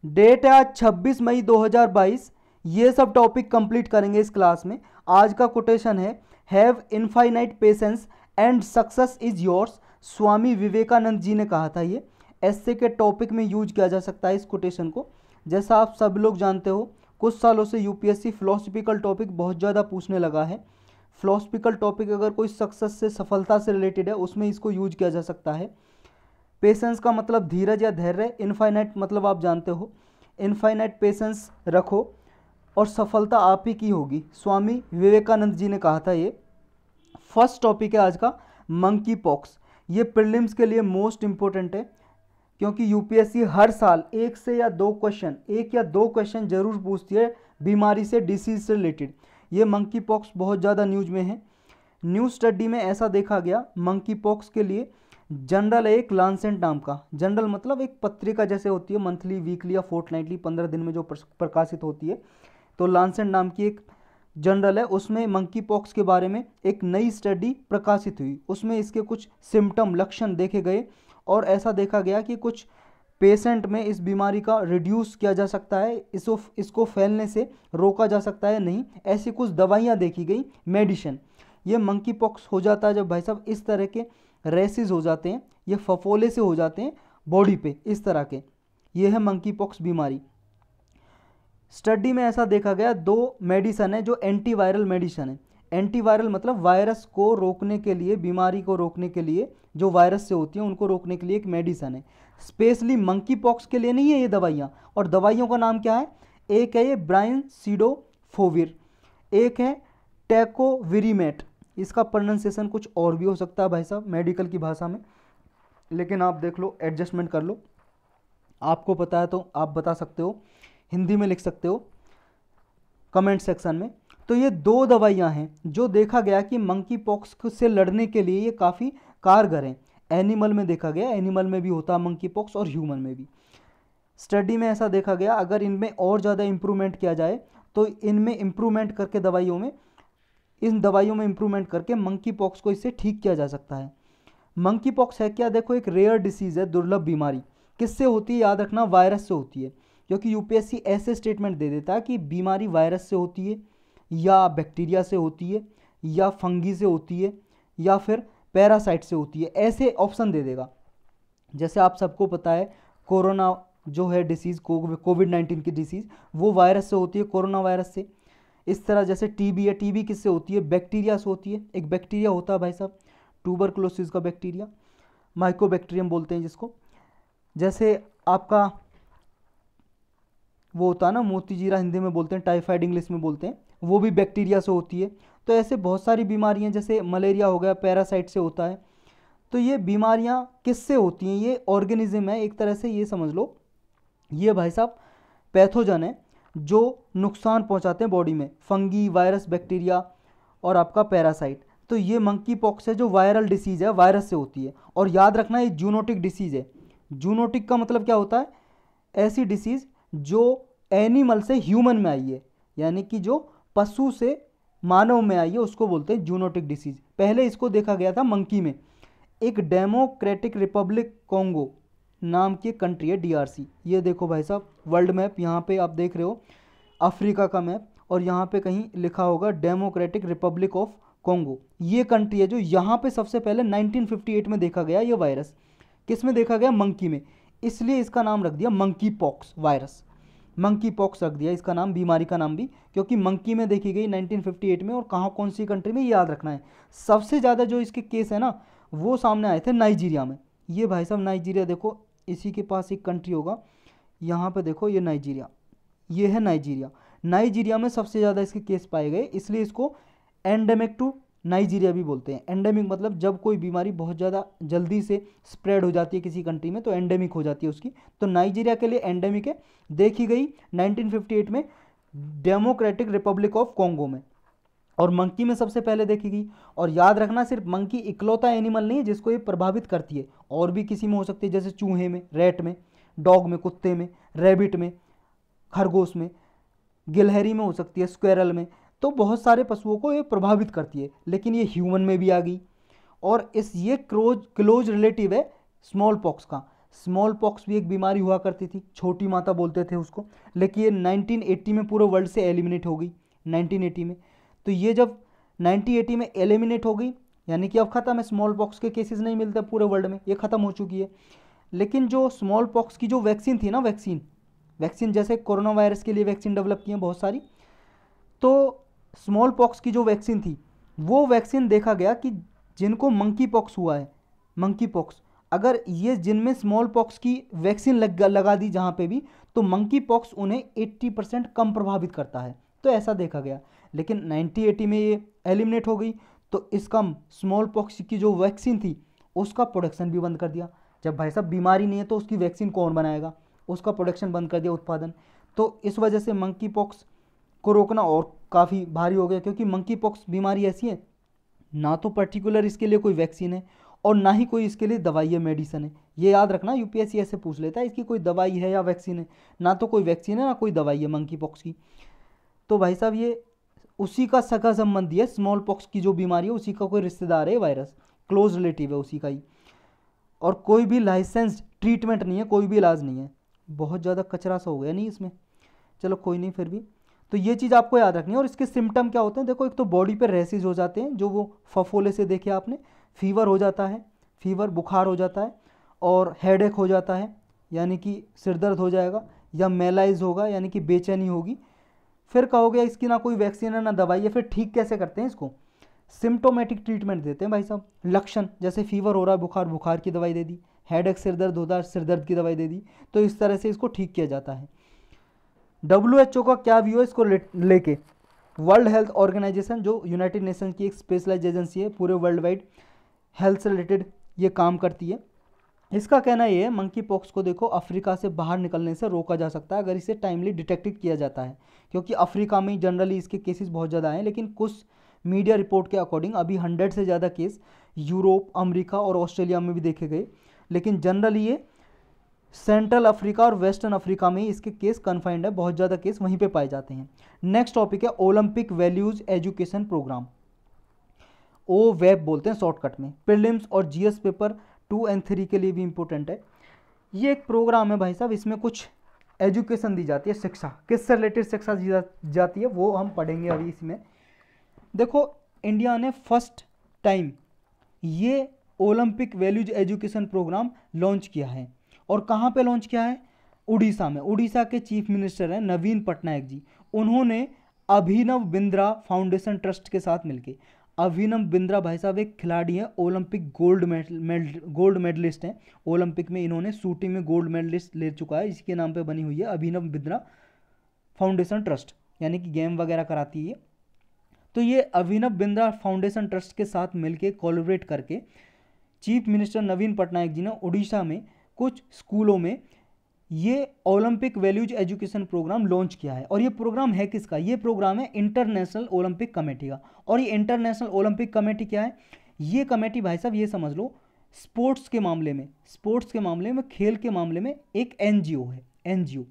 Date है आज 26 मई 2022। ये सब टॉपिक कंप्लीट करेंगे इस क्लास में। आज का कोटेशन है, have infinite patience and success is yours. Swami Vivekananda ji ने कहा था। ये एसए के टॉपिक में यूज किया जा सकता है इस कोटेशन को। जैसा आप सब लोग जानते हो, कुछ सालों से यूपीएससी फिलोसफिकल टॉपिक बहुत ज़्यादा पूछने लगा है। फिलोसफिकल टॉपिक अगर कोई सक्सेस से, सफलता से रिलेटेड है, उसमें इसको यूज किया जा सकता है। पेशेंस का मतलब धीरज या धैर्य, इनफाइनाइट मतलब आप जानते हो, इनफाइनाइट पेशेंस रखो और सफलता आप ही की होगी। स्वामी विवेकानंद जी ने कहा था ये। फर्स्ट टॉपिक है आज का, मंकी पॉक्स। ये प्रीलिम्स के लिए मोस्ट इंपॉर्टेंट है, क्योंकि यूपीएससी हर साल एक या दो क्वेश्चन जरूर पूछती है बीमारी से, डिसीज से रिलेटेड। ये मंकी पॉक्स बहुत ज़्यादा न्यूज में है। न्यू स्टडी में ऐसा देखा गया, मंकी पॉक्स के लिए जनरल है एक लांसेट नाम का। जनरल मतलब एक पत्रिका जैसे होती है, मंथली, वीकली या फोर्टनाइटली, 15 दिन में जो प्रकाशित होती है। तो लांसेट नाम की एक जनरल है, उसमें मंकी पॉक्स के बारे में एक नई स्टडी प्रकाशित हुई। उसमें इसके कुछ सिम्टम, लक्षण देखे गए और ऐसा देखा गया कि कुछ पेशेंट में इस बीमारी का रिड्यूस किया जा सकता है, इसको फैलने से रोका जा सकता है नहीं। ऐसी कुछ दवाइयाँ देखी गई, मेडिसिन। ये मंकी पॉक्स हो जाता है जब भाई साहब इस तरह के रेसिस हो जाते हैं, ये फफोले से हो जाते हैं बॉडी पे इस तरह के। ये है मंकी पॉक्स बीमारी। स्टडी में ऐसा देखा गया, दो मेडिसिन है जो एंटीवायरल मेडिसिन है। एंटीवायरल मतलब वायरस को रोकने के लिए, बीमारी को रोकने के लिए, जो वायरस से होती है उनको रोकने के लिए एक मेडिसिन है। स्पेशली मंकी पॉक्स के लिए नहीं है ये दवाइयाँ। और दवाइयों का नाम क्या है? एक है ये ब्राइनसिडोफोविर, एक है टेकोविरीमेट। इसका प्रोनाउंसिएशन कुछ और भी हो सकता है भाई साहब मेडिकल की भाषा में, लेकिन आप देख लो, एडजस्टमेंट कर लो। आपको पता है तो आप बता सकते हो, हिंदी में लिख सकते हो कमेंट सेक्शन में। तो ये दो दवाइयाँ हैं जो देखा गया कि मंकी पॉक्स से लड़ने के लिए ये काफ़ी कारगर हैं। एनिमल में देखा गया, एनिमल में भी होता है मंकी पॉक्स और ह्यूमन में भी। स्टडी में ऐसा देखा गया, अगर इनमें और ज़्यादा इम्प्रूवमेंट किया जाए तो इनमें इम्प्रूवमेंट करके इन दवाइयों में इम्प्रूवमेंट करके मंकी पॉक्स को इससे ठीक किया जा सकता है। मंकी पॉक्स है क्या? देखो, एक रेयर डिसीज़ है, दुर्लभ बीमारी। किससे होती है? याद रखना, वायरस से होती है। क्योंकि यूपीएससी ऐसे स्टेटमेंट दे देता है कि बीमारी वायरस से होती है, या बैक्टीरिया से होती है, या फंगी से होती है, या फिर पैरासाइट से होती है। ऐसे ऑप्शन दे देगा। जैसे आप सबको पता है, कोरोना जो है डिसीज़, कोविड-19 की डिसीज़, वो वायरस से होती है, कोरोना वायरस से। इस तरह जैसे टीबी है, टीबी किससे होती है? बैक्टीरिया से होती है। एक बैक्टीरिया होता है भाई साहब, ट्यूबरकुलोसिस का बैक्टीरिया, माइकोबैक्टीरियम बोलते हैं जिसको। जैसे आपका वो होता है ना, मोतीजीरा हिंदी में बोलते हैं, टाइफाइड इंग्लिश में बोलते हैं, वो भी बैक्टीरिया से होती है। तो ऐसे बहुत सारी बीमारियां, जैसे मलेरिया हो गया, पैरासाइट से होता है। तो ये बीमारियां किससे होती हैं? ये ऑर्गेनिज्म है एक तरह से, ये समझ लो। ये भाई साहब पैथोजन है जो नुकसान पहुंचाते हैं बॉडी में, फंगी, वायरस, बैक्टीरिया और आपका पैरासाइट। तो ये मंकी पॉक्स है जो वायरल डिसीज़ है, वायरस से होती है। और याद रखना, ये जूनोटिक डिसीज़ है। जूनोटिक का मतलब क्या होता है? ऐसी डिसीज़ जो एनिमल से ह्यूमन में आई है, यानी कि जो पशु से मानव में आई है, उसको बोलते हैं जूनोटिक डिसीज़। पहले इसको देखा गया था मंकी में। एक डेमोक्रेटिक रिपब्लिक कॉन्गो नाम की कंट्री है, डीआरसी। ये देखो भाई साहब वर्ल्ड मैप, यहाँ पे आप देख रहे हो अफ्रीका का मैप, और यहाँ पे कहीं लिखा होगा डेमोक्रेटिक रिपब्लिक ऑफ कॉन्गो। ये कंट्री है जो यहाँ पे सबसे पहले 1958 में देखा गया। ये वायरस किस में देखा गया? मंकी में। इसलिए इसका नाम रख दिया monkey pox virus. Monkey pox रख दिया इसका नाम, बीमारी का नाम भी, क्योंकि मंकी में देखी गई 1958 में। और कहाँ, कौन सी कंट्री में, ये याद रखना है। सबसे ज़्यादा जो इसके केस है ना, वो सामने आए थे नाइजीरिया में। ये भाई साहब नाइजीरिया देखो, इसी के पास एक कंट्री होगा, यहाँ पे देखो, ये नाइजीरिया, ये है नाइजीरिया। नाइजीरिया में सबसे ज़्यादा इसके केस पाए गए, इसलिए इसको एंडेमिक टू नाइजीरिया भी बोलते हैं। एंडेमिक मतलब जब कोई बीमारी बहुत ज़्यादा जल्दी से स्प्रेड हो जाती है किसी कंट्री में, तो एंडेमिक हो जाती है उसकी। तो नाइजीरिया के लिए एंडेमिक है, देखी गई 1958 में डेमोक्रेटिक रिपब्लिक ऑफ कॉन्गो में। और मंकी में सबसे पहले देखी गई। और याद रखना, सिर्फ मंकी इकलौता एनिमल नहीं है जिसको ये प्रभावित करती है, और भी किसी में हो सकती है, जैसे चूहे में, रैट में, डॉग में, कुत्ते में, रैबिट में, खरगोश में, गिलहरी में हो सकती है, स्क्वेरल में। तो बहुत सारे पशुओं को ये प्रभावित करती है, लेकिन ये ह्यूमन में भी आ गई। और ये क्लोज रिलेटिव है स्मॉल पॉक्स का। स्मॉल पॉक्स भी एक बीमारी हुआ करती थी, छोटी माता बोलते थे उसको, लेकिन ये 1980 में पूरे वर्ल्ड से एलिमिनेट हो गई, 1980 में। तो ये जब 1980 में एलिमिनेट हो गई, यानी कि अब ख़त्म है, स्मॉल पॉक्स के केसेस नहीं मिलते पूरे वर्ल्ड में, ये ख़त्म हो चुकी है। लेकिन जो स्मॉल पॉक्स की जो वैक्सीन थी ना, वैक्सीन जैसे कोरोना वायरस के लिए वैक्सीन डेवलप की हैं बहुत सारी, तो स्मॉल पॉक्स की जो वैक्सीन थी, वो वैक्सीन देखा गया कि जिनको मंकी पॉक्स हुआ है, मंकी पॉक्स, अगर ये जिनमें स्मॉल पॉक्स की वैक्सीन लगा दी जहाँ पे भी, तो मंकी पॉक्स उन्हें 80% कम प्रभावित करता है, तो ऐसा देखा गया। लेकिन 1980 में ये एलिमिनेट हो गई, तो इसका स्मॉल पॉक्स की जो वैक्सीन थी उसका प्रोडक्शन भी बंद कर दिया। जब भाई साहब बीमारी नहीं है तो उसकी वैक्सीन कौन बनाएगा, उसका प्रोडक्शन बंद कर दिया, उत्पादन। तो इस वजह से मंकी पॉक्स को रोकना और काफ़ी भारी हो गया, क्योंकि मंकी पॉक्स बीमारी ऐसी है, ना तो पर्टिकुलर इसके लिए कोई वैक्सीन है और ना ही कोई इसके लिए दवाई है, मेडिसिन है। ये याद रखना, यूपीएससी ऐसे पूछ लेता है इसकी कोई दवाई है या वैक्सीन है, ना तो कोई वैक्सीन है ना कोई दवाई है मंकी पॉक्स की। तो भाई साहब ये उसी का सगा संबंधी है, स्मॉल पॉक्स की जो बीमारी है उसी का कोई रिश्तेदार है वायरस, क्लोज रिलेटिव है उसी का ही, और कोई भी लाइसेंस्ड ट्रीटमेंट नहीं है, कोई भी इलाज नहीं है। बहुत ज़्यादा कचरा सा हो गया नहीं इसमें, चलो कोई नहीं, फिर भी तो ये चीज़ आपको याद रखनी है। और इसके सिम्टम क्या होते हैं, देखो एक तो बॉडी पर रैसेज हो जाते हैं, जो वो फफोले से देखे आपने, फीवर हो जाता है, फीवर बुखार हो जाता है, और हेडेक हो जाता है यानी कि सिर दर्द हो जाएगा, या मेलाइज होगा यानी कि बेचैनी होगी। फिर कहोगे इसकी ना कोई वैक्सीन है ना दवाई है, फिर ठीक कैसे करते हैं इसको, सिम्टोमेटिक ट्रीटमेंट देते हैं भाई साहब। लक्षण जैसे फीवर हो रहा है, बुखार, बुखार की दवाई दे दी, हेडेक सिर दर्द होता है, सिर दर्द की दवाई दे दी, तो इस तरह से इसको ठीक किया जाता है। WHO का क्या व्यू है इसको लेके, वर्ल्ड हेल्थ ऑर्गेनाइजेशन जो यूनाइटेड नेशन की एक स्पेशलाइज एजेंसी है, पूरे वर्ल्ड वाइड हेल्थ से रिलेटेड ये काम करती है। इसका कहना ये है मंकी पॉक्स को देखो अफ्रीका से बाहर निकलने से रोका जा सकता है अगर इसे टाइमली डिटेक्टेड किया जाता है, क्योंकि अफ्रीका में जनरली इसके केसेस बहुत ज़्यादा हैं, लेकिन कुछ मीडिया रिपोर्ट के अकॉर्डिंग अभी 100 से ज़्यादा केस यूरोप, अमेरिका और ऑस्ट्रेलिया में भी देखे गए, लेकिन जनरली ये सेंट्रल अफ्रीका और वेस्टर्न अफ्रीका में ही इसके केस कन्फाइंड है, बहुत ज़्यादा केस वहीं पे पाए जाते हैं। नेक्स्ट टॉपिक है ओलंपिक वैल्यूज एजुकेशन प्रोग्राम, ओ वेब बोलते हैं शॉर्टकट में। प्रीलिम्स और जीएस पेपर 2 और 3 के लिए भी इंपॉर्टेंट है। ये एक प्रोग्राम है भाई साहब, इसमें कुछ एजुकेशन दी जाती है, शिक्षा, किससे रिलेटेड शिक्षा दी जाती है वो हम पढ़ेंगे अभी इसमें। देखो इंडिया ने फर्स्ट टाइम ये Olympic values education program launch किया है, और कहाँ पे लॉन्च किया है, उड़ीसा में। उड़ीसा के चीफ मिनिस्टर हैं नवीन पटनायक जी, उन्होंने अभिनव बिंद्रा फाउंडेशन ट्रस्ट के साथ मिलकर, अभिनव बिंद्रा भाई साहब एक खिलाड़ी हैं, ओलंपिक गोल्ड मेडलिस्ट हैं, ओलंपिक में इन्होंने शूटिंग में गोल्ड मेडलिस्ट ले चुका है, इसके नाम पे बनी हुई है अभिनव बिंद्रा फाउंडेशन ट्रस्ट, यानी कि गेम वगैरह कराती है। तो ये अभिनव बिंद्रा फाउंडेशन ट्रस्ट के साथ मिलकर कोलैबोरेट करके चीफ मिनिस्टर नवीन पटनायक जी ने उड़ीसा में कुछ स्कूलों में ये Olympic values education program launch किया है। और ये प्रोग्राम है किसका, ये प्रोग्राम है इंटरनेशनल ओलंपिक कमेटी का। और ये इंटरनेशनल ओलंपिक कमेटी क्या है, ये कमेटी भाई साहब ये समझ लो स्पोर्ट्स के मामले में, खेल के मामले में एक एनजीओ है, एनजीओ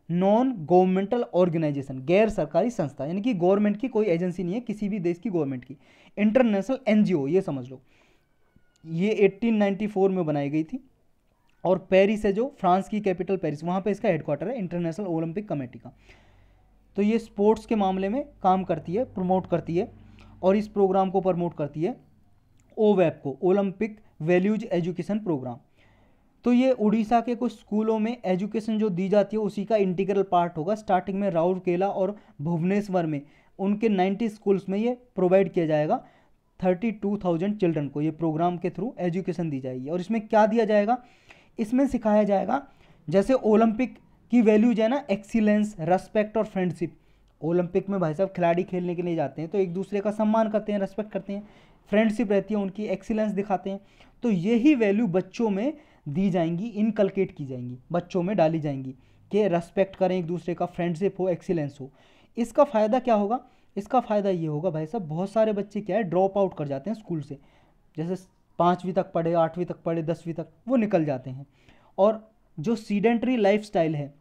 नॉन गवर्नमेंटल ऑर्गेनाइजेशन, गैर सरकारी संस्था, यानी कि गवर्नमेंट की कोई एजेंसी नहीं है, किसी भी देश की गवर्नमेंट की, इंटरनेशनल एनजीओ ये समझ लो। ये 1894 में बनाई गई थी, और पेरिस है जो फ्रांस की कैपिटल पेरिस, वहाँ पे इसका हेडक्वार्टर है इंटरनेशनल ओलंपिक कमेटी का। तो ये स्पोर्ट्स के मामले में काम करती है, प्रमोट करती है, और इस प्रोग्राम को प्रमोट करती है ओवेप को, ओलंपिक वैल्यूज एजुकेशन प्रोग्राम। तो ये उड़ीसा के कुछ स्कूलों में एजुकेशन जो दी जाती है उसी का इंटीग्रल पार्ट होगा। स्टार्टिंग में राउरकेला और भुवनेश्वर में उनके 90 स्कूल्स में ये प्रोवाइड किया जाएगा 32,000 चिल्ड्रन को, ये प्रोग्राम के थ्रू एजुकेशन दी जाएगी। और इसमें क्या दिया जाएगा, इसमें सिखाया जाएगा जैसे ओलंपिक की वैल्यूज है ना, एक्सीलेंस, रेस्पेक्ट और फ्रेंडशिप। ओलंपिक में भाई साहब खिलाड़ी खेलने के लिए जाते हैं तो एक दूसरे का सम्मान करते हैं, रेस्पेक्ट करते हैं, फ्रेंडशिप रहती है उनकी, एक्सीलेंस दिखाते हैं। तो यही वैल्यू बच्चों में दी जाएंगी, इनकलकेट की जाएंगी, बच्चों में डाली जाएंगी कि रेस्पेक्ट करें एक दूसरे का, फ्रेंडशिप हो, एक्सीलेंस हो। इसका फ़ायदा क्या होगा, इसका फ़ायदा ये होगा भाई साहब, बहुत सारे बच्चे क्या है ड्रॉप आउट कर जाते हैं स्कूल से, जैसे 5वीं तक पढ़े, 8वीं तक पढ़े, 10वीं तक वो निकल जाते हैं। और जो सीडेंट्री लाइफस्टाइल है,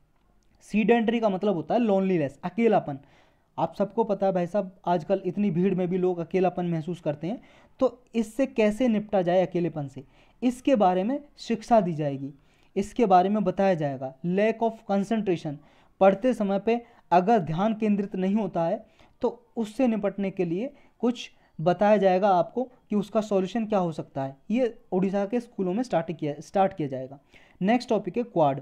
सीडेंट्री का मतलब होता है लोनलीनेस, अकेलापन। आप सबको पता है भाई साहब आजकल इतनी भीड़ में भी लोग अकेलापन महसूस करते हैं, तो इससे कैसे निपटा जाए अकेलेपन से, इसके बारे में शिक्षा दी जाएगी। इसके बारे में बताया जाएगा। लैक ऑफ कंसंट्रेशन, पढ़ते समय पे अगर ध्यान केंद्रित नहीं होता है तो उससे निपटने के लिए कुछ बताया जाएगा आपको कि उसका सॉल्यूशन क्या हो सकता है। ये उड़ीसा के स्कूलों में स्टार्ट किया जाएगा। नेक्स्ट टॉपिक है क्वाड।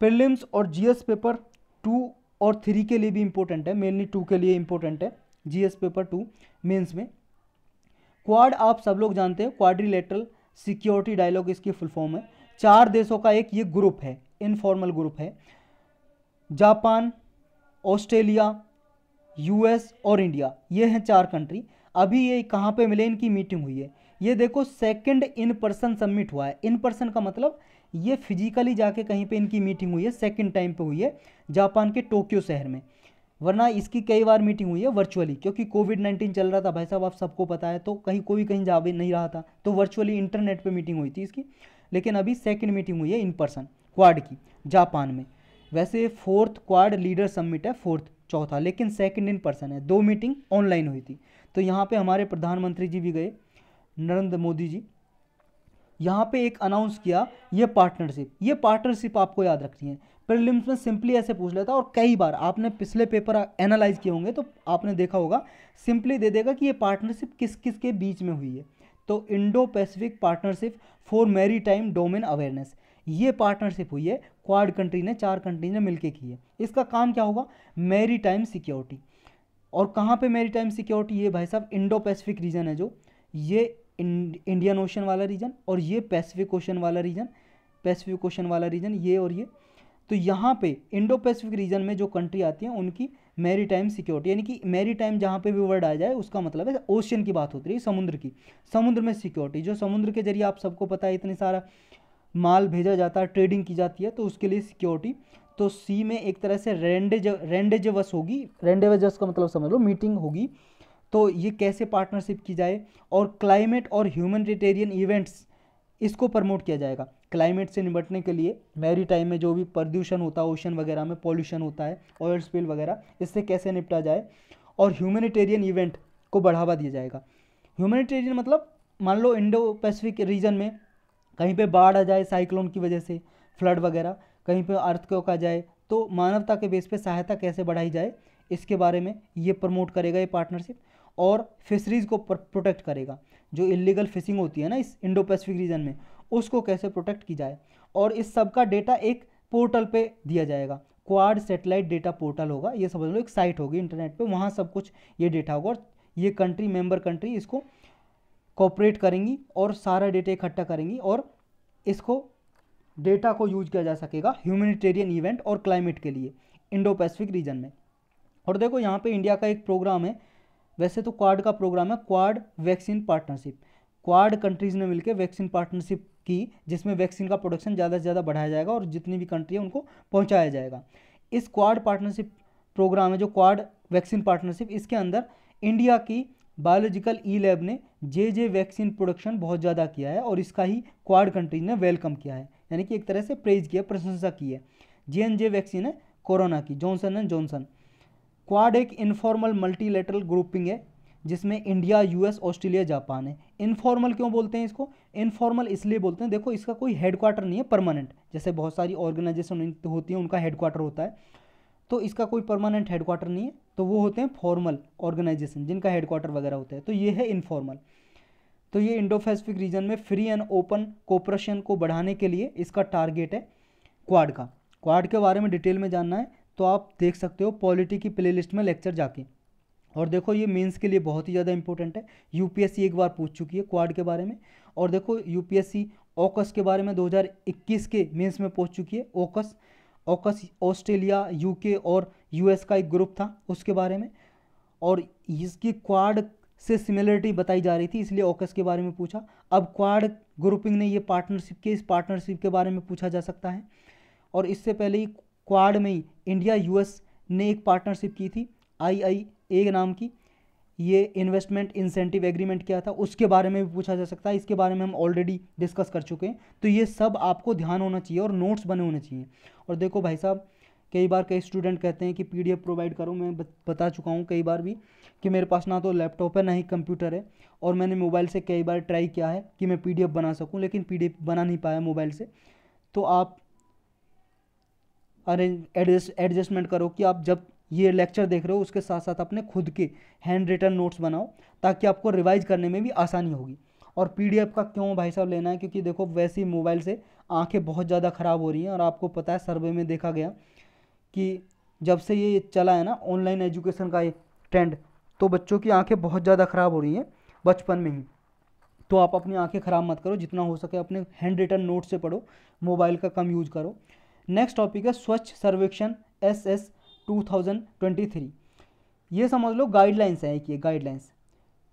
प्रीलिम्स और जीएस पेपर 2 और 3 के लिए भी इंपॉर्टेंट है, मेनली 2 के लिए इंपॉर्टेंट है, जीएस पेपर 2 मेंस में। क्वाड आप सब लोग जानते हैं, क्वाड्रिलेटरल सिक्योरिटी डायलॉग इसकी फुल फॉर्म है। 4 देशों का एक ये ग्रुप है, इनफॉर्मल ग्रुप है। जापान, ऑस्ट्रेलिया, यूएस और इंडिया, ये हैं 4 कंट्री। अभी ये कहाँ पे मिले, इनकी मीटिंग हुई है। ये देखो सेकंड इन पर्सन सबमिट हुआ है। इन पर्सन का मतलब ये फिजिकली जाके कहीं पे इनकी मीटिंग हुई है, सेकंड टाइम पे हुई है जापान के टोक्यो शहर में। वरना इसकी कई बार मीटिंग हुई है वर्चुअली, क्योंकि कोविड-19 चल रहा था भाई साहब, आप सबको पता है, तो कोई कहीं जा भी नहीं रहा था, तो वर्चुअली इंटरनेट पे मीटिंग हुई थी इसकी। लेकिन अभी सेकंड मीटिंग हुई है इन पर्सन क्वाड की जापान में। वैसे 4th क्वाड लीडर समिट है, 4th चौथा, लेकिन सेकंड इन पर्सन है। 2 मीटिंग ऑनलाइन हुई थी। तो यहाँ पे हमारे प्रधानमंत्री जी भी गए, नरेंद्र मोदी जी। यहाँ पे एक अनाउंस किया ये पार्टनरशिप आपको याद रखनी है। प्रीलिम्स में सिंपली ऐसे पूछ लेता, और कई बार आपने पिछले पेपर एनालाइज किए होंगे तो आपने देखा होगा, सिंपली दे देगा कि ये पार्टनरशिप किस किस के बीच में हुई है। तो Indo Pacific partnership for maritime domain awareness, ये पार्टनरशिप हुई है, क्वाड कंट्री ने, 4 कंट्री ने मिलकर की है। इसका काम क्या होगा, मैरीटाइम सिक्योरिटी। और कहाँ पे मैरीटाइम सिक्योरिटी, ये भाई साहब इंडो पैसिफिक रीजन है, जो ये इंडियन ओशन वाला रीजन, और ये पैसिफिक ओशन वाला रीजन, ये और ये। तो यहाँ पे इंडो पैसिफिक रीजन में जो कंट्री आती हैं उनकी मैरीटाइम सिक्योरिटी, यानी कि मैरीटाइम जहाँ पे भी वर्ड आ जाए उसका मतलब है ओशियन की बात होती है, समुद्र की, समुद्र में सिक्योरिटी। जो समुद्र के जरिए आप सबको पता है इतनी सारा माल भेजा जाता है, ट्रेडिंग की जाती है, तो उसके लिए सिक्योरिटी। तो सी में एक तरह से रेंडेजवस होगी, रेंडेजवस का मतलब समझ लो मीटिंग होगी। तो ये कैसे पार्टनरशिप की जाए, और क्लाइमेट और ह्यूमैनिटेरियन इवेंट्स, इसको प्रमोट किया जाएगा। क्लाइमेट से निपटने के लिए मैरी टाइम में जो भी प्रदूषण होता है, ओशन वगैरह में पॉल्यूशन होता है, ऑयल स्पिल वगैरह, इससे कैसे निपटा जाए, और ह्यूमैनिटेरियन इवेंट को बढ़ावा दिया जाएगा। ह्यूमैनिटेरियन मतलब मान लो इंडो पैसिफिक रीजन में कहीं पे बाढ़ आ जाए साइक्लोन की वजह से, फ्लड वगैरह, कहीं पे अर्थक्वेक आ जाए, तो मानवता के बेस पे सहायता कैसे बढ़ाई जाए, इसके बारे में ये प्रमोट करेगा ये पार्टनरशिप। और फिशरीज़ को प्रोटेक्ट करेगा, जो इलीगल फिशिंग होती है ना इस इंडो पैसिफिक रीजन में, उसको कैसे प्रोटेक्ट की जाए। और इस सब का डेटा एक पोर्टल पे दिया जाएगा, क्वाड सैटेलाइट डेटा पोर्टल होगा, ये समझ लो एक साइट होगी इंटरनेट पे, वहाँ सब कुछ ये डेटा होगा, और ये कंट्री, मेंबर कंट्री इसको कोऑपरेट करेंगी और सारा डेटा इकट्ठा करेंगी, और इसको डेटा को यूज किया जा सकेगा ह्यूमैनिटेरियन इवेंट और क्लाइमेट के लिए इंडो पैसिफिक रीजन में। और देखो यहाँ पे इंडिया का एक प्रोग्राम है, वैसे तो क्वाड का प्रोग्राम है, quad vaccine partnership. Quad countries ने मिलकर वैक्सीन पार्टनरशिप की, जिसमें वैक्सीन का प्रोडक्शन ज़्यादा से ज़्यादा बढ़ाया जाएगा और जितनी भी कंट्री है उनको पहुँचाया जाएगा। इस क्वाड पार्टनरशिप प्रोग्राम है जो क्वाड वैक्सीन पार्टनरशिप, इसके अंदर इंडिया की बायोलॉजिकल ई लैब ने जे वैक्सीन प्रोडक्शन बहुत ज़्यादा किया है, और इसका ही क्वाड कंट्रीज ने वेलकम किया है, यानी कि एक तरह से प्रेज किया, प्रशंसा की है। जे वैक्सीन है कोरोना की, जॉनसन एंड जॉनसन। क्वाड एक इनफॉर्मल मल्टीलेटरल ग्रुपिंग है जिसमें इंडिया, यूएस, ऑस्ट्रेलिया, जापान है। इनफॉर्मल क्यों बोलते हैं इसको, इनफॉर्मल इसलिए बोलते हैं, देखो इसका कोई हेडक्वार्टर नहीं है परमानेंट, जैसे बहुत सारी ऑर्गेनाइजेशन होती हैं उनका हेडक्वार्टर होता है, तो इसका कोई परमानेंट हेडक्वार्टर नहीं है, तो वो होते हैं फॉर्मल ऑर्गेनाइजेशन जिनका हेडक्वार्टर वगैरह होता है, तो ये है इनफॉर्मल। तो ये इंडो पैसिफिक रीजन में फ्री एंड ओपन कोऑपरेशन को बढ़ाने के लिए इसका टारगेट है क्वाड का। क्वाड के बारे में डिटेल में जानना है तो आप देख सकते हो पॉलिटी की प्लेलिस्ट में लेक्चर जाके। और देखो ये मेंस के लिए बहुत ही ज़्यादा इंपॉर्टेंट है, यूपीएससी एक बार पूछ चुकी है क्वाड के बारे में। और देखो यूपीएससी ऑकस के बारे में 2021 के मेंस में पूछ चुकी है। ऑकस ऑस्ट्रेलिया, यूके और यूएस का एक ग्रुप था उसके बारे में, और इसकी क्वाड से सिमिलरिटी बताई जा रही थी, इसलिए ऑकस के बारे में पूछा। अब क्वाड ग्रुपिंग ने ये इस पार्टनरशिप के बारे में पूछा जा सकता है। और इससे पहले ही क्वाड में ही इंडिया यूएस ने एक पार्टनरशिप की थी IIA नाम की, ये इन्वेस्टमेंट इंसेंटिव एग्रीमेंट किया था, उसके बारे में भी पूछा जा सकता है। इसके बारे में हम ऑलरेडी डिस्कस कर चुके हैं, तो ये सब आपको ध्यान होना चाहिए और नोट्स बने होने चाहिए। और देखो भाई साहब, कई स्टूडेंट कहते हैं कि PDF प्रोवाइड करो, मैं बता चुका हूँ कई बार भी कि मेरे पास ना तो लैपटॉप है ना ही कंप्यूटर है, और मैंने मोबाइल से कई बार ट्राई किया है कि मैं PDF बना सकूँ, लेकिन PDF बना नहीं पाया मोबाइल से। तो आप एडजस्टमेंट करो कि आप जब ये लेक्चर देख रहे हो उसके साथ साथ अपने खुद के हैंड रिटन नोट्स बनाओ, ताकि आपको रिवाइज करने में भी आसानी होगी। और पीडीएफ का क्यों भाई साहब लेना है, क्योंकि देखो वैसे ही मोबाइल से आंखें बहुत ज़्यादा ख़राब हो रही हैं, और आपको पता है सर्वे में देखा गया कि जब से ये चला है ना ऑनलाइन एजुकेशन का ये ट्रेंड, तो बच्चों की आंखें बहुत ज़्यादा ख़राब हो रही हैं बचपन में ही। तो आप अपनी आंखें ख़राब मत करो, जितना हो सके अपने हैंड रिटन नोट से पढ़ो, मोबाइल का कम यूज करो। नेक्स्ट टॉपिक है स्वच्छ सर्वेक्षण SS 2023। ये समझ लो गाइडलाइंस है, एक ये गाइडलाइंस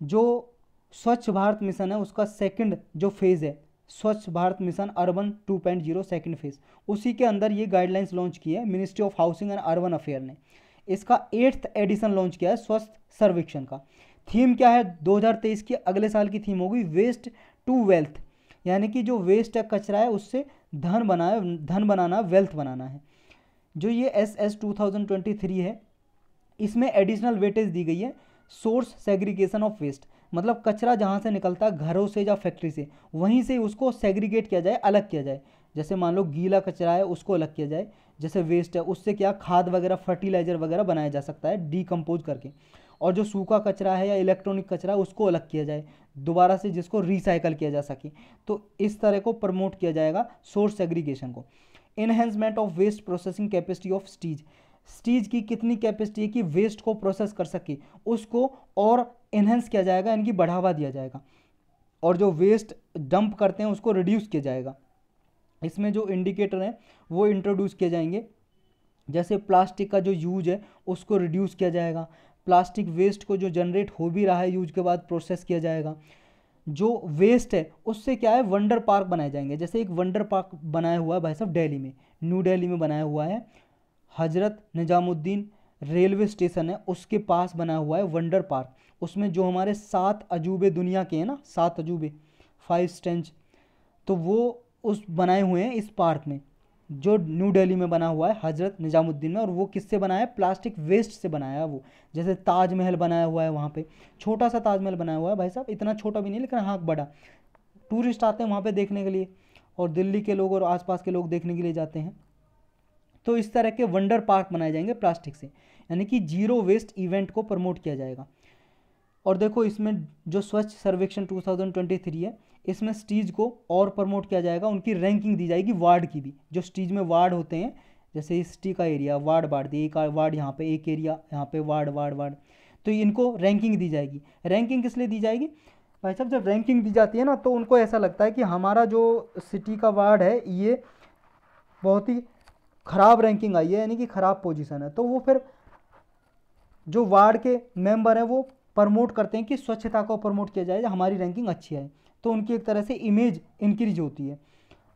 जो स्वच्छ भारत मिशन है उसका सेकंड जो फेज़ है, स्वच्छ Bharat mission urban 2.0 second phase, उसी के अंदर ये गाइडलाइंस लॉन्च की है ministry of housing and urban affair ने। इसका 8th एडिशन लॉन्च किया है स्वच्छ सर्वेक्षण का। थीम क्या है 2023 की, अगले साल की थीम होगी वेस्ट टू वेल्थ, यानी कि जो वेस्ट है कचरा है उससे धन बनाना वेल्थ बनाना है। जो ये SS 2023 है इसमें एडिशनल वेटेज दी गई है सोर्स सेग्रीगेशन ऑफ वेस्ट, मतलब कचरा जहाँ से निकलता है घरों से या फैक्ट्री से, वहीं से उसको सेग्रीगेट किया जाए, अलग किया जाए। जैसे मान लो गीला कचरा है उसको अलग किया जाए, जैसे वेस्ट है उससे क्या खाद वगैरह फर्टिलाइजर वगैरह बनाया जा सकता है डीकम्पोज करके। और जो सूखा कचरा है या इलेक्ट्रॉनिक कचरा है उसको अलग किया जाए दोबारा से, जिसको रिसाइकल किया जा सके। तो इस तरह को प्रमोट किया जाएगा सोर्स सेग्रीगेशन को। Enhancement of waste processing capacity of cities की कितनी कैपेसिटी है कि वेस्ट को प्रोसेस कर सके, उसको और इन्हेंस किया जाएगा, इनकी बढ़ावा दिया जाएगा। और जो वेस्ट डंप करते हैं उसको रिड्यूस किया जाएगा। इसमें जो इंडिकेटर हैं वो इंट्रोड्यूस किए जाएंगे, जैसे प्लास्टिक का जो यूज है उसको रिड्यूस किया जाएगा, प्लास्टिक वेस्ट को जो जनरेट हो भी रहा है यूज के बाद प्रोसेस किया जाएगा। जो वेस्ट है उससे क्या है वंडर पार्क बनाए जाएंगे, जैसे एक वंडर पार्क बनाया हुआ है भाई साहब दिल्ली में, न्यू दिल्ली में बनाया हुआ है, हजरत निजामुद्दीन रेलवे स्टेशन है उसके पास बना हुआ है वंडर पार्क। उसमें जो हमारे 7 अजूबे दुनिया के हैं ना, 7 अजूबे 5 स्टेंज, तो वो उस बनाए हुए हैं इस पार्क में, जो न्यू दिल्ली में बना हुआ है हजरत निजामुद्दीन में। और वो किससे बनाया है, प्लास्टिक वेस्ट से बनाया है वो। जैसे ताजमहल बनाया हुआ है वहाँ पे, छोटा सा ताजमहल बनाया हुआ है भाई साहब, इतना छोटा भी नहीं लेकिन हाँ बड़ा। टूरिस्ट आते हैं वहाँ पे देखने के लिए, और दिल्ली के लोग और आसपास के लोग देखने के लिए जाते हैं। तो इस तरह के वंडर पार्क बनाए जाएंगे प्लास्टिक से, यानी कि जीरो वेस्ट इवेंट को प्रमोट किया जाएगा। और देखो इसमें जो स्वच्छ सर्वेक्षण 2023 है इसमें स्टीज को और प्रमोट किया जाएगा, उनकी रैंकिंग दी जाएगी वार्ड की भी। जो स्टीज में वार्ड होते हैं, जैसे सिटी का एरिया वार्ड बांट दिए, एक वार्ड यहाँ पे, एक एरिया यहाँ पे, वार्ड वार्ड वार्ड, तो इनको रैंकिंग दी जाएगी। रैंकिंग किस लिए दी जाएगी भाई साहब, जब रैंकिंग दी जाती है ना तो उनको ऐसा लगता है कि हमारा जो सिटी का वार्ड है ये बहुत ही ख़राब रैंकिंग आई है, यानी कि ख़राब पोजीशन है, तो वो फिर जो वार्ड के मेंबर हैं वो प्रमोट करते हैं कि स्वच्छता को प्रमोट किया जाए, हमारी रैंकिंग अच्छी है, तो उनकी एक तरह से इमेज इंक्रीज होती है।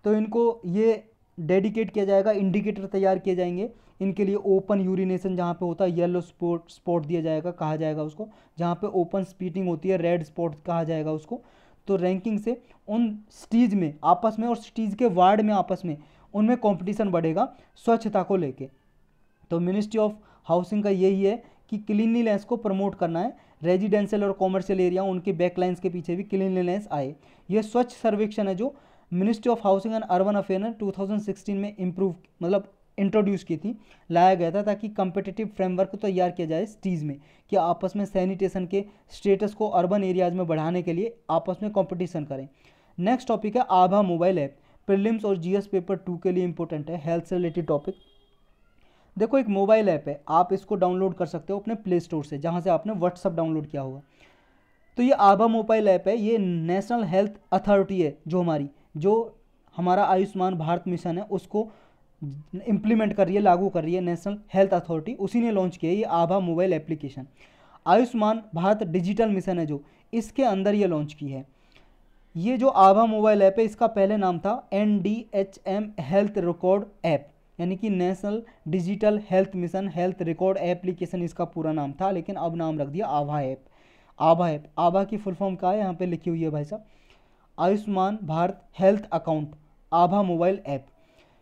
तो इनको ये डेडिकेट किया जाएगा, इंडिकेटर तैयार किए जाएंगे इनके लिए। ओपन यूरिनेशन जहाँ पे होता है येलो स्पॉट दिया जाएगा, कहा जाएगा उसको। जहाँ पे ओपन स्पीटिंग होती है रेड स्पॉट कहा जाएगा उसको। तो रैंकिंग से उन स्टीज में आपस में और स्टीज के वार्ड में आपस में उनमें कंपटीशन बढ़ेगा स्वच्छता को लेके। तो मिनिस्ट्री ऑफ हाउसिंग का यही है कि क्लीनलीनेस को प्रमोट करना है, रेजिडेंशियल और कॉमर्शियल एरिया उनके बैकलाइंस के पीछे भी क्लीनलीनेस आए। यह स्वच्छ सर्वेक्षण है जो ministry of housing and urban affair ने 2016 में इम्प्रूव मतलब इंट्रोड्यूस की थी, लाया गया था, ताकि कंपिटिटिव फ्रेमवर्क तैयार किया जाए स्टीज में कि आपस में सैनिटेशन के स्टेटस को अर्बन एरियाज में बढ़ाने के लिए आपस में कंपटीशन करें। नेक्स्ट टॉपिक है आभा मोबाइल ऐप, प्रीलिम्स और जीएस पेपर 2 के लिए इंपॉर्टेंट है, हेल्थ से रिलेटेड टॉपिक। देखो एक मोबाइल ऐप है, आप इसको डाउनलोड कर सकते हो अपने प्ले स्टोर से, जहाँ से आपने व्हाट्सअप डाउनलोड किया होगा। तो ये आभा मोबाइल ऐप है, ये नेशनल हेल्थ अथॉरिटी है जो हमारा आयुष्मान भारत मिशन है उसको इम्प्लीमेंट कर रही है, लागू कर रही है नेशनल हेल्थ अथॉरिटी, उसी ने लॉन्च किया है ये आभा mobile application. Ayushman Bharat digital mission है जो इसके अंदर ये लॉन्च की है। ये जो आभा मोबाइल ऐप है इसका पहले नाम था NDHM हेल्थ रिकॉर्ड ऐप, यानी कि national digital health mission health record application इसका पूरा नाम था, लेकिन अब नाम रख दिया आभा ऐप। आभा की फुल फॉर्म क्या है यहाँ पे लिखी हुई है भाई साहब, आयुष्मान भारत हेल्थ अकाउंट आभा मोबाइल ऐप।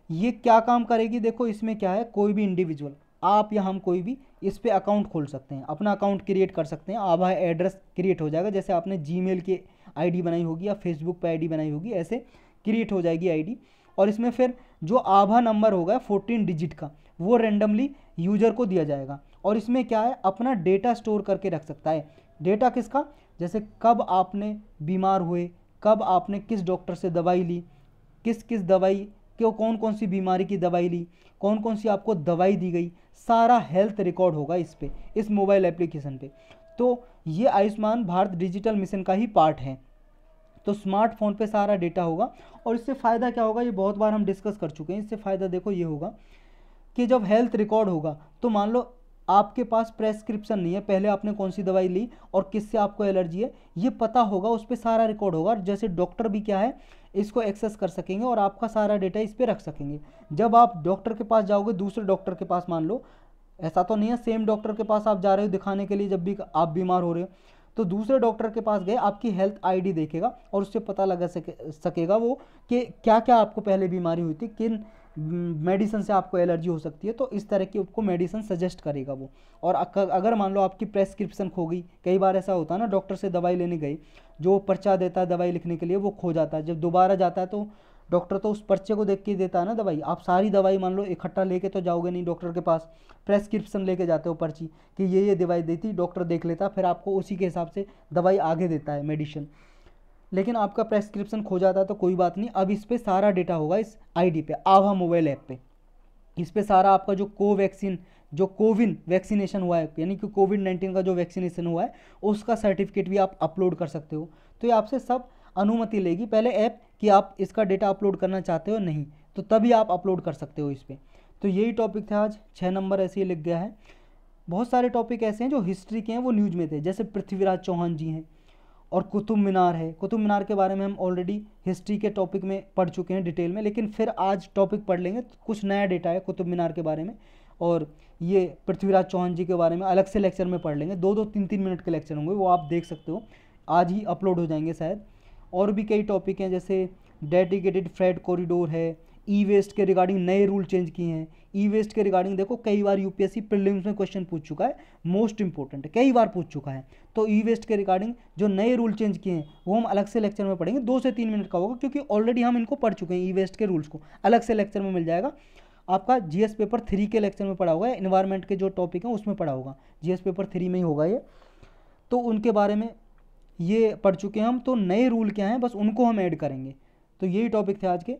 ये क्या काम करेगी, देखो इसमें क्या है, कोई भी इंडिविजुअल आप या हम कोई भी इस पे अकाउंट खोल सकते हैं, अपना अकाउंट क्रिएट कर सकते हैं। आभा एड्रेस क्रिएट हो जाएगा, जैसे आपने जीमेल की आईडी बनाई होगी या फेसबुक पे आईडी बनाई होगी, ऐसे क्रिएट हो जाएगी आईडी। और इसमें फिर जो आभा नंबर होगा 14 डिजिट का, वो रेंडमली यूजर को दिया जाएगा। और इसमें क्या है, अपना डेटा स्टोर करके रख सकता है। डेटा किसका, जैसे कब आपने बीमार हुए, कब आपने किस डॉक्टर से दवाई ली, किस किस दवाई क्यों, कौन कौन सी बीमारी की दवाई ली, कौन कौन सी आपको दवाई दी गई, सारा हेल्थ रिकॉर्ड होगा इस पे, इस मोबाइल एप्लीकेशन पे। तो ये आयुष्मान भारत डिजिटल मिशन का ही पार्ट है। तो स्मार्टफोन पे सारा डेटा होगा। और इससे फ़ायदा क्या होगा, ये बहुत बार हम डिस्कस कर चुके हैं। इससे फ़ायदा देखो ये होगा कि जब हेल्थ रिकॉर्ड होगा तो मान लो आपके पास प्रेस्क्रिप्शन नहीं है, पहले आपने कौन सी दवाई ली और किससे आपको एलर्जी है, ये पता होगा, उस पर सारा रिकॉर्ड होगा। जैसे डॉक्टर भी क्या है, इसको एक्सेस कर सकेंगे और आपका सारा डेटा इस पर रख सकेंगे। जब आप डॉक्टर के पास जाओगे, दूसरे डॉक्टर के पास, मान लो ऐसा तो नहीं है सेम डॉक्टर के पास आप जा रहे हो दिखाने के लिए, जब भी आप बीमार हो रहे हो, तो दूसरे डॉक्टर के पास गए, आपकी हेल्थ आईडी देखेगा और उससे पता लगा सकेगा वो कि क्या क्या आपको पहले बीमारी हुई थी, किन मेडिसिन से आपको एलर्जी हो सकती है, तो इस तरह की आपको मेडिसिन सजेस्ट करेगा वो। और अगर मान लो आपकी प्रेस्क्रिप्शन खो गई, कई बार ऐसा होता है ना, डॉक्टर से दवाई लेने गई, जो पर्चा देता है दवाई लिखने के लिए वो खो जाता है, जब दोबारा जाता है तो डॉक्टर तो उस पर्चे को देख के देता है ना दवाई। आप सारी दवाई मान लो इकट्ठा लेके तो जाओगे नहीं डॉक्टर के पास, प्रेस्क्रिप्शन लेके जाते हो पर्ची कि ये दवाई दी थी, डॉक्टर देख लेता, फिर आपको उसी के हिसाब से दवाई आगे देता है, मेडिसिन। लेकिन आपका प्रेस्क्रिप्शन खो जाता है तो कोई बात नहीं, अब इस पर सारा डेटा होगा इस आईडी पे, आभा मोबाइल ऐप पे। इस पे सारा आपका जो कोवैक्सीन, जो कोविन वैक्सीनेशन हुआ है, यानी कि कोविड-19 का जो वैक्सीनेशन हुआ है, उसका सर्टिफिकेट भी आप अपलोड कर सकते हो। तो ये आपसे सब अनुमति लेगी पहले ऐप कि आप इसका डेटा अपलोड करना चाहते हो, नहीं तो तभी आप अपलोड कर सकते हो इस पर। तो यही टॉपिक था आज, 6 नंबर ऐसे ही लिख गया है। बहुत सारे टॉपिक ऐसे हैं जो हिस्ट्री के हैं, वो न्यूज़ में थे, जैसे पृथ्वीराज चौहान जी हैं, और कुतुब मीनार है। कुतुब मीनार के बारे में हम ऑलरेडी हिस्ट्री के टॉपिक में पढ़ चुके हैं डिटेल में, लेकिन फिर आज टॉपिक पढ़ लेंगे, कुछ नया डेटा है कुतुब मीनार के बारे में। और ये पृथ्वीराज चौहान जी के बारे में अलग से लेक्चर में पढ़ लेंगे, 2-2 3-3 मिनट के लेक्चर होंगे, वो आप देख सकते हो, आज ही अपलोड हो जाएंगे शायद। और भी कई टॉपिक हैं, जैसे डेडिकेटेड फ्रेट कॉरिडोर है, ई वेस्ट के रिगार्डिंग नए रूल चेंज किए हैं। ई वेस्ट के रिगार्डिंग देखो कई बार यूपीएससी प्रीलिम्स में क्वेश्चन पूछ चुका है, मोस्ट इंपॉर्टेंट है, कई बार पूछ चुका है। तो ई वेस्ट के रिगार्डिंग जो नए रूल चेंज किए हैं वो हम अलग से लेक्चर में पढ़ेंगे, 2 से 3 मिनट का होगा, क्योंकि ऑलरेडी हम इनको पढ़ चुके हैं। ई वेस्ट के रूल्स को अलग से लेक्चर में मिल जाएगा, आपका जीएस पेपर 3 के लेक्चर में पढ़ा होगा, इन्वायरमेंट के जो टॉपिक हैं उसमें पढ़ा होगा, जीएस पेपर 3 में ही होगा ये। तो उनके बारे में ये पढ़ चुके हैं हम, तो नए रूल क्या हैं बस उनको हम ऐड करेंगे। तो यही टॉपिक थे आज के।